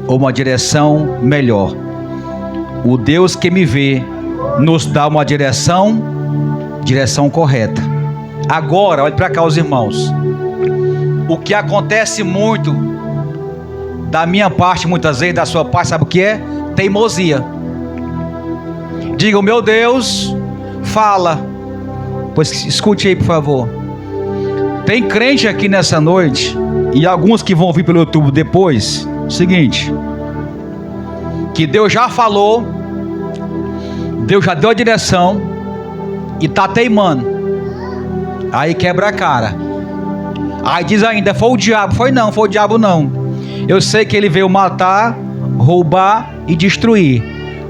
ou uma direção melhor. O Deus que me vê nos dá uma direção correta. Agora, olhe para cá, os irmãos. O que acontece muito da minha parte, muitas vezes da sua parte, sabe o que é? Teimosia. Diga, o meu Deus fala. Pois escute aí, por favor. Tem crente aqui nessa noite, e alguns que vão vir pelo YouTube depois, seguinte: que Deus já falou, Deus já deu a direção, e está teimando. Aí quebra a cara. Aí diz ainda, foi o diabo. Foi não, foi o diabo não. Eu sei que ele veio matar, roubar e destruir.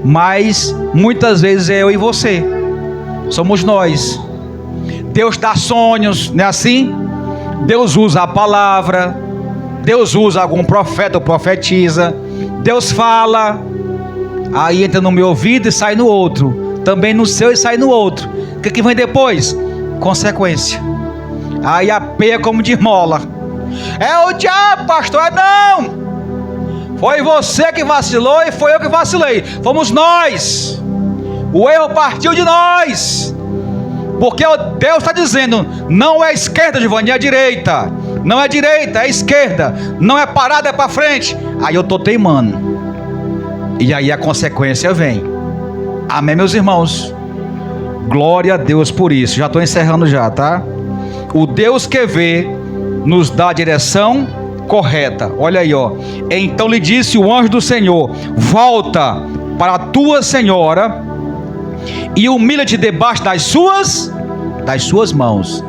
Mas muitas vezes é eu e você. Somos nós. Deus dá sonhos, não é assim? Deus usa a palavra. Deus usa algum profeta ou profetiza. Deus fala. Aí entra no meu ouvido e sai no outro. Também no seu e sai no outro. O que vem depois? Consequência. Aí a peia como de mola. É o diabo, pastor. É não. Foi você que vacilou e foi eu que vacilei. Fomos nós. O erro partiu de nós. Porque Deus está dizendo, não é esquerda, Giovanni, é direita. Não é direita, é esquerda. Não é parada, é para frente. Aí eu estou teimando. E aí a consequência vem. Amém, meus irmãos? Glória a Deus por isso. Já estou encerrando já, tá? O Deus que vê nos dá a direção correta. Olha aí, ó. Então lhe disse o anjo do Senhor: volta para a tua senhora e humilha-te debaixo das suas mãos.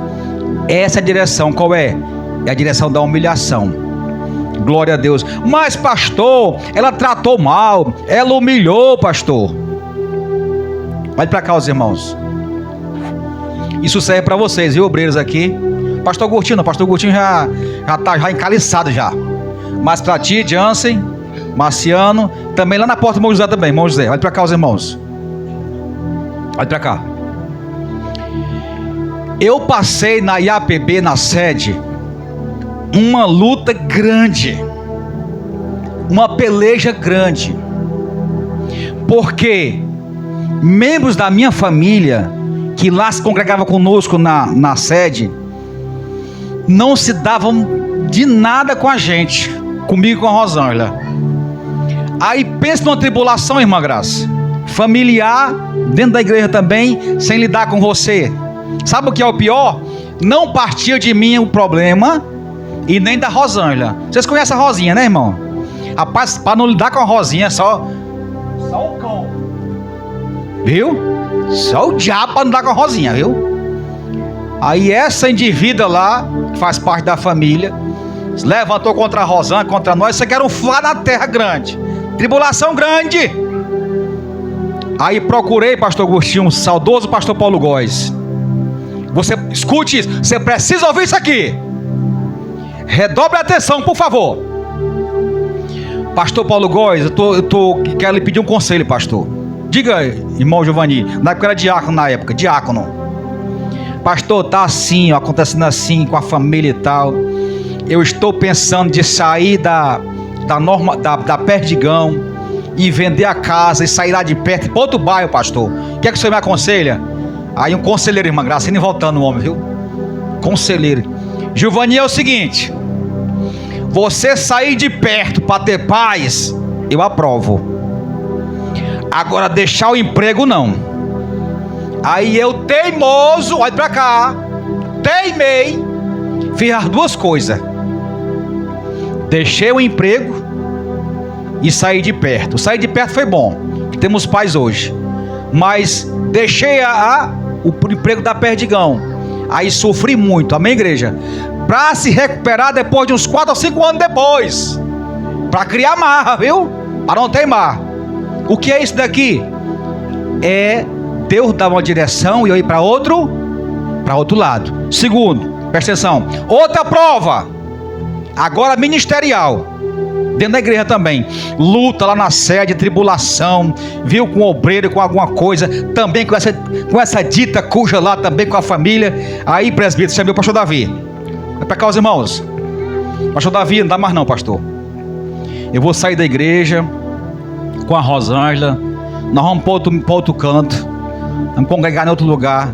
Essa é a direção. Qual é? É a direção da humilhação. Glória a Deus. Mas pastor, ela tratou mal, ela humilhou, pastor. Olha para cá, os irmãos. Isso serve para vocês, viu, obreiros aqui. Pastor Agostinho já está encaliçado já. Mas para ti, Jansen, Marciano, também lá na porta do irmão José também, irmão José. Olha para cá, os irmãos. Olha para cá. Eu passei na IAPB, na sede, uma luta grande, uma peleja grande, porque membros da minha família que lá se congregavam conosco na sede não se davam de nada com a gente, comigo e com a Rosângela. Aí pensa numa tribulação, irmã Graça, familiar, dentro da igreja também, sem lidar com você. Sabe o que é o pior? Não partia de mim o problema e nem da Rosângela. Vocês conhecem a Rosinha, né, irmão? Rapaz, para não lidar com a Rosinha, só o cão, viu? Só o diabo para não lidar com a Rosinha, viu? Aí essa indivídua lá, que faz parte da família, se levantou contra a Rosângela, contra nós. Isso aqui era um flá na terra grande, tribulação grande. Aí procurei, pastor Agostinho, saudoso pastor Paulo Góes. Você escute isso, você precisa ouvir isso aqui. Redobre a atenção, por favor. Pastor Paulo Góes, quero lhe pedir um conselho, pastor. Diga, irmão Giovanni, na época era diácono. Pastor, tá assim, acontecendo assim com a família e tal. Eu estou pensando de sair da Perdigão e vender a casa e sair lá de perto para outro bairro, pastor. O que é que o senhor me aconselha? Aí um conselheiro, irmã Graça, indo e voltando o homem, viu? Conselheiro. Giovanni, é o seguinte: você sair de perto para ter paz, eu aprovo. Agora deixar o emprego, não. Aí eu teimoso, olha pra cá, teimei, fiz as duas coisas. Deixei o emprego e saí de perto. Sair de perto foi bom, temos paz hoje. Mas deixei o emprego da Perdigão. Aí sofri muito, amém, igreja? Para se recuperar depois de uns 4 ou 5 anos depois, para criar marra, viu? Para não teimar. O que é isso daqui? É Deus dar uma direção e eu ir para outro lado. Segundo, presta atenção, outra prova, agora ministerial, dentro da igreja também, luta lá na sede, tribulação, viu, com o obreiro, com alguma coisa, também com essa dita cuja lá, também com a família. Aí, presbítero, chamei o pastor Davi. Vai para cá, os irmãos. Pastor Davi, não dá mais não, pastor. Eu vou sair da igreja com a Rosângela, nós vamos para outro canto, vamos congregar em outro lugar.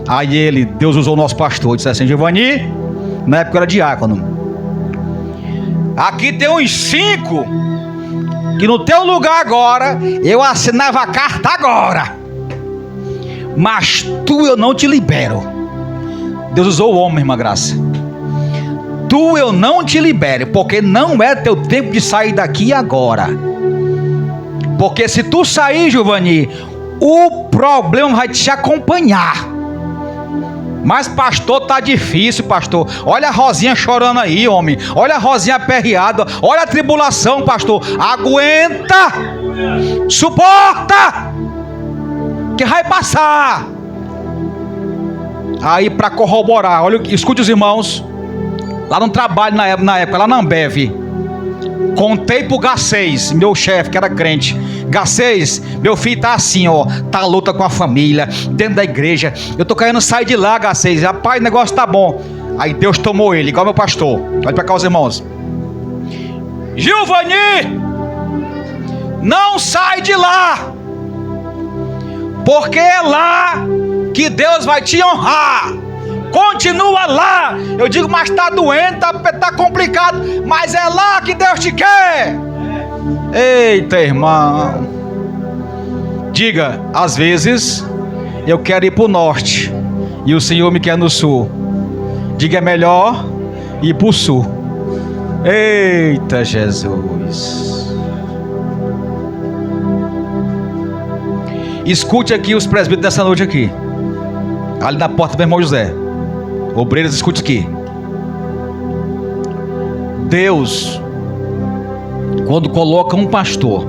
Aí Deus usou o nosso pastor, disse assim: Giovanni, na época eu era diácono, aqui tem uns 5 que no teu lugar agora eu assinava a carta agora, mas tu eu não te libero. Deus usou o homem, irmã Graça. Tu eu não te libero, porque não é teu tempo de sair daqui agora. Porque se tu sair, Giovanni, o problema vai te acompanhar. Mas pastor, tá difícil, pastor. Olha a Rosinha chorando aí, homem. Olha a Rosinha aperreada. Olha a tribulação, pastor. Aguenta. Suporta. Que vai passar. Aí para corroborar, olha, escute os irmãos. Lá no trabalho na época, lá na Ambev. Contei pro G6, meu chefe, que era crente. G6, meu filho tá assim, ó. Tá luta com a família, dentro da igreja. Eu tô querendo sair de lá, G6. Rapaz, o negócio tá bom. Aí Deus tomou ele, igual meu pastor. Olha pra cá os irmãos. Gilvani, não sai de lá. Porque é lá que Deus vai te honrar. Continua lá. Eu digo, mas tá doente, tá complicado. Mas é lá que Deus te quer. Eita, irmão. Diga, às vezes eu quero ir pro norte e o Senhor me quer no sul. Diga, é melhor ir pro sul. Eita, Jesus. Escute aqui os presbíteros dessa noite aqui. Ali na porta do irmão José. Obreiros, escute aqui. Deus, quando coloca um pastor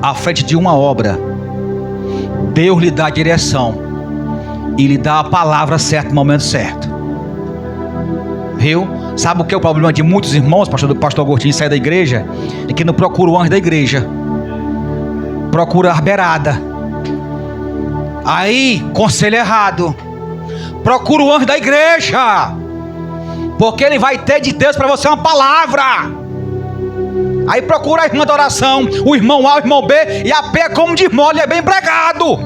à frente de uma obra, Deus lhe dá a direção e lhe dá a palavra certa no momento certo. Viu? Sabe o que é o problema de muitos irmãos, pastor Agostinho, sair da igreja? É que não procura o anjo da igreja, procura a beirada. Aí, conselho errado. Procura o anjo da igreja, porque ele vai ter de Deus para você uma palavra. Aí procura a irmã da oração, o irmão A, o irmão B, e a P é como de mole, é bem pregado.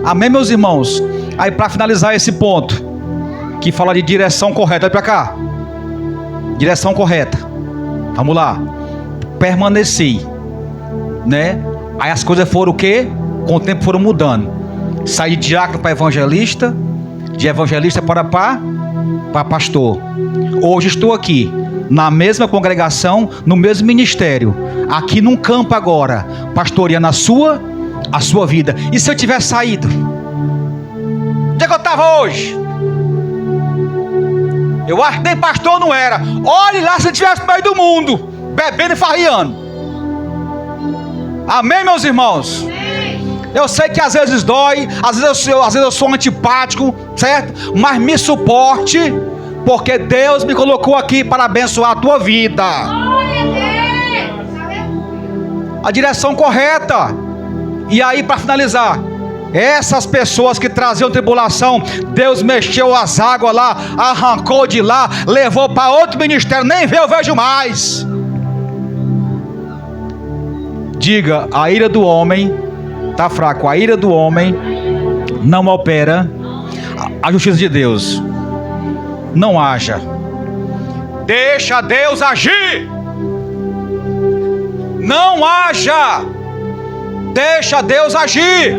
Amém, meus irmãos? Aí para finalizar esse ponto, que fala de direção correta, olha para cá. Direção correta. Vamos lá. Permaneci, né? Aí as coisas foram o quê? Com o tempo foram mudando. Saí de diácono para evangelista, de evangelista para pastor. Hoje estou aqui, na mesma congregação, no mesmo ministério, aqui num campo agora, pastoreando a sua vida. E se eu tivesse saído? Onde é que eu estava hoje? Eu acho que nem pastor não era. Olhe lá se eu estivesse no meio do mundo, bebendo e farriando. Amém, meus irmãos? Eu sei que às vezes dói, às vezes eu sou antipático, certo? Mas me suporte, porque Deus me colocou aqui para abençoar a tua vida. A direção correta. E aí, para finalizar, essas pessoas que traziam tribulação, Deus mexeu as águas lá, arrancou de lá, levou para outro ministério, nem eu vejo mais. Diga, a ira do homem está fraco, a ira do homem não opera a justiça de Deus. Não haja. Deixa Deus agir. Não haja. Deixa Deus agir.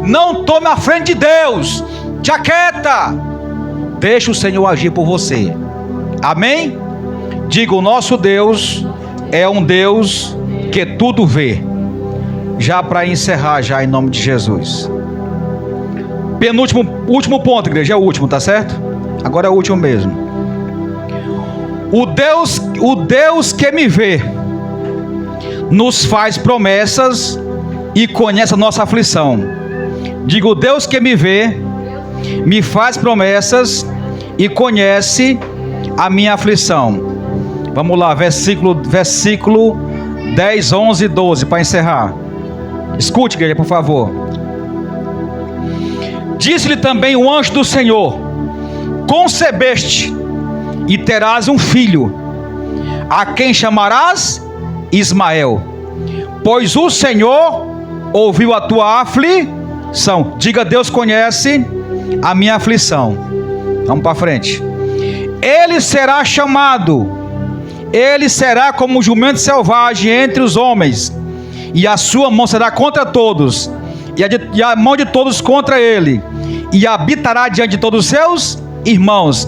Não tome a frente de Deus. Te aquieta. Deixa o Senhor agir por você. Amém? Diga, o nosso Deus é um Deus que tudo vê. Já para encerrar, já em nome de Jesus. Último ponto, igreja, é o último, tá certo? Agora é o último mesmo. O Deus que me vê nos faz promessas e conhece a nossa aflição. Digo, o Deus que me vê me faz promessas e conhece a minha aflição. Vamos lá, versículo 10, 11 e 12 para encerrar. Escute, igreja, por favor. Disse-lhe também o anjo do Senhor: concebeste e terás um filho, a quem chamarás Ismael, pois o Senhor ouviu a tua aflição. Diga, Deus conhece a minha aflição. Vamos para frente. Ele será como um jumento selvagem entre os homens, e a sua mão será contra todos, e a mão de todos contra ele, e habitará diante de todos os seus irmãos.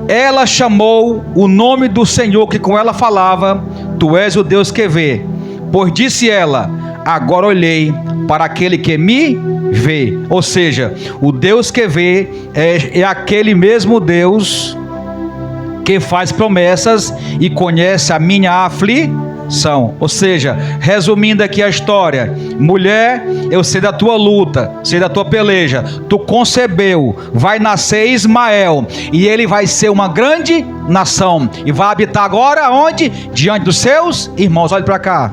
Ela chamou o nome do Senhor que com ela falava: tu és o Deus que vê. Pois disse ela: agora olhei para aquele que me vê. Ou seja, o Deus que vê é aquele mesmo Deus que faz promessas e conhece a minha aflição. Ou seja, resumindo aqui a história: mulher, eu sei da tua luta, sei da tua peleja, tu concebeu, vai nascer Ismael, e ele vai ser uma grande nação, e vai habitar agora onde? Diante dos seus irmãos. Olha para cá,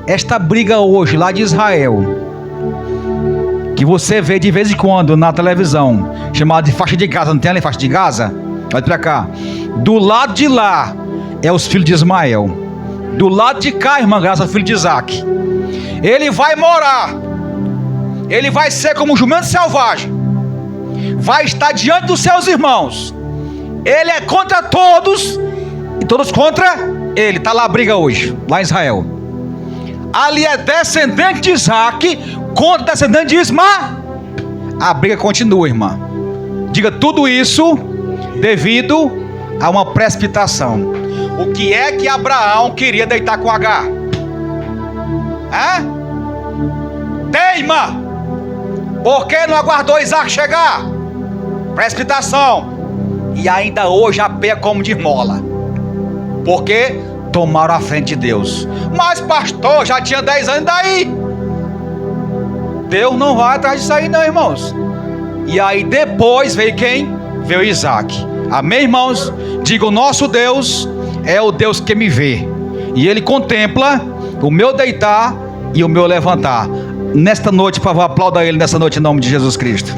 esta briga hoje lá de Israel, que você vê de vez em quando na televisão, chamada de faixa de Gaza, não tem ali faixa de Gaza? Olha para cá, do lado de lá é os filhos de Ismael, do lado de cá, irmã Graça, filho de Isaac. Ele vai morar, ele vai ser como um jumento selvagem, vai estar diante dos seus irmãos. Ele é contra todos e todos contra ele. Está lá a briga hoje, lá em Israel. Ali é descendente de Isaac contra descendente de Ismael. A briga continua, irmã. Diga: tudo isso devido a uma precipitação. O que é que Abraão queria deitar com Agar? Teima! Por que não aguardou Isaac chegar? Precipitação. E ainda hoje apeia como de mola, porque tomaram a frente de Deus. Mas pastor, já tinha 10 anos daí. Deus não vai atrás disso aí não, irmãos. E aí depois veio quem? Veio Isaac. Amém, irmãos? Diga: o nosso Deus é o Deus que me vê, e Ele contempla o meu deitar e o meu levantar. Nesta noite, por favor, aplauda Ele nessa noite em nome de Jesus Cristo.